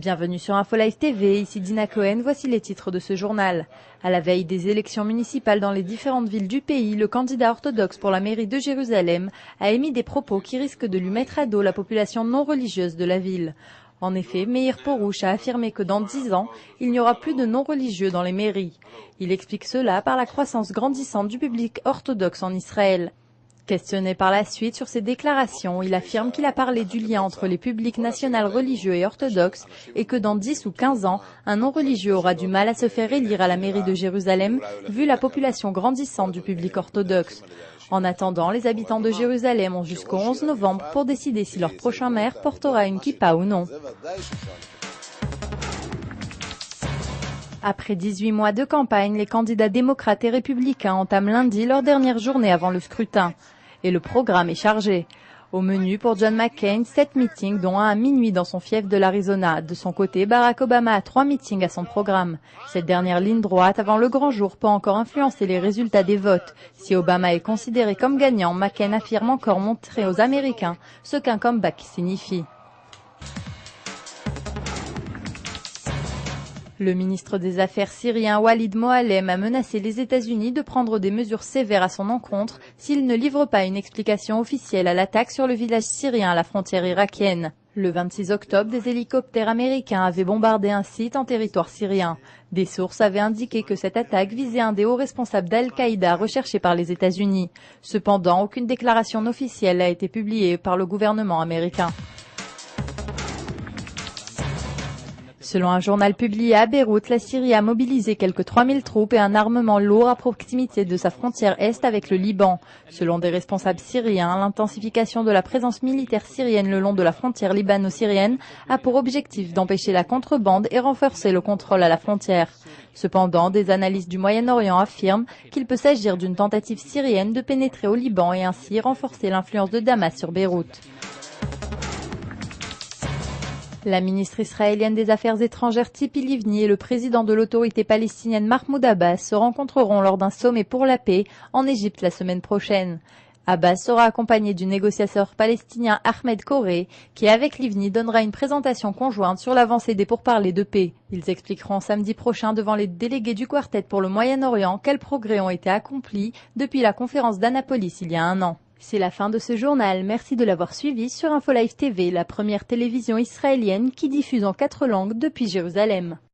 Bienvenue sur InfoLive TV, ici Dina Cohen, voici les titres de ce journal. À la veille des élections municipales dans les différentes villes du pays, le candidat orthodoxe pour la mairie de Jérusalem a émis des propos qui risquent de lui mettre à dos la population non religieuse de la ville. En effet, Meir Porush a affirmé que dans 10 ans, il n'y aura plus de non-religieux dans les mairies. Il explique cela par la croissance grandissante du public orthodoxe en Israël. Questionné par la suite sur ses déclarations, il affirme qu'il a parlé du lien entre les publics nationaux religieux et orthodoxes et que dans 10 ou 15 ans, un non-religieux aura du mal à se faire élire à la mairie de Jérusalem, vu la population grandissante du public orthodoxe. En attendant, les habitants de Jérusalem ont jusqu'au 11 novembre pour décider si leur prochain maire portera une kippa ou non. Après 18 mois de campagne, les candidats démocrates et républicains entament lundi leur dernière journée avant le scrutin. Et le programme est chargé. Au menu pour John McCain, 7 meetings, dont un à minuit dans son fief de l'Arizona. De son côté, Barack Obama a 3 meetings à son programme. Cette dernière ligne droite avant le grand jour peut encore influencer les résultats des votes. Si Obama est considéré comme gagnant, McCain affirme encore montrer aux Américains ce qu'un comeback signifie. Le ministre des Affaires syrien Walid Moallem a menacé les États-Unis de prendre des mesures sévères à son encontre s'il ne livre pas une explication officielle à l'attaque sur le village syrien à la frontière irakienne. Le 26 octobre, des hélicoptères américains avaient bombardé un site en territoire syrien. Des sources avaient indiqué que cette attaque visait un des hauts responsables d'Al-Qaïda recherché par les États-Unis. Cependant, aucune déclaration officielle n'a été publiée par le gouvernement américain. Selon un journal publié à Beyrouth, la Syrie a mobilisé quelques 3000 troupes et un armement lourd à proximité de sa frontière est avec le Liban. Selon des responsables syriens, l'intensification de la présence militaire syrienne le long de la frontière libano-syrienne a pour objectif d'empêcher la contrebande et renforcer le contrôle à la frontière. Cependant, des analystes du Moyen-Orient affirment qu'il peut s'agir d'une tentative syrienne de pénétrer au Liban et ainsi renforcer l'influence de Damas sur Beyrouth. La ministre israélienne des Affaires étrangères Tzipi Livni et le président de l'autorité palestinienne Mahmoud Abbas se rencontreront lors d'un sommet pour la paix en Égypte la semaine prochaine. Abbas sera accompagné du négociateur palestinien Ahmed Koré, qui avec Livni donnera une présentation conjointe sur l'avancée des pourparlers de paix. Ils expliqueront samedi prochain devant les délégués du Quartet pour le Moyen-Orient quels progrès ont été accomplis depuis la conférence d'Annapolis il y a un an. C'est la fin de ce journal. Merci de l'avoir suivi sur InfoLive TV, la première télévision israélienne qui diffuse en 4 langues depuis Jérusalem.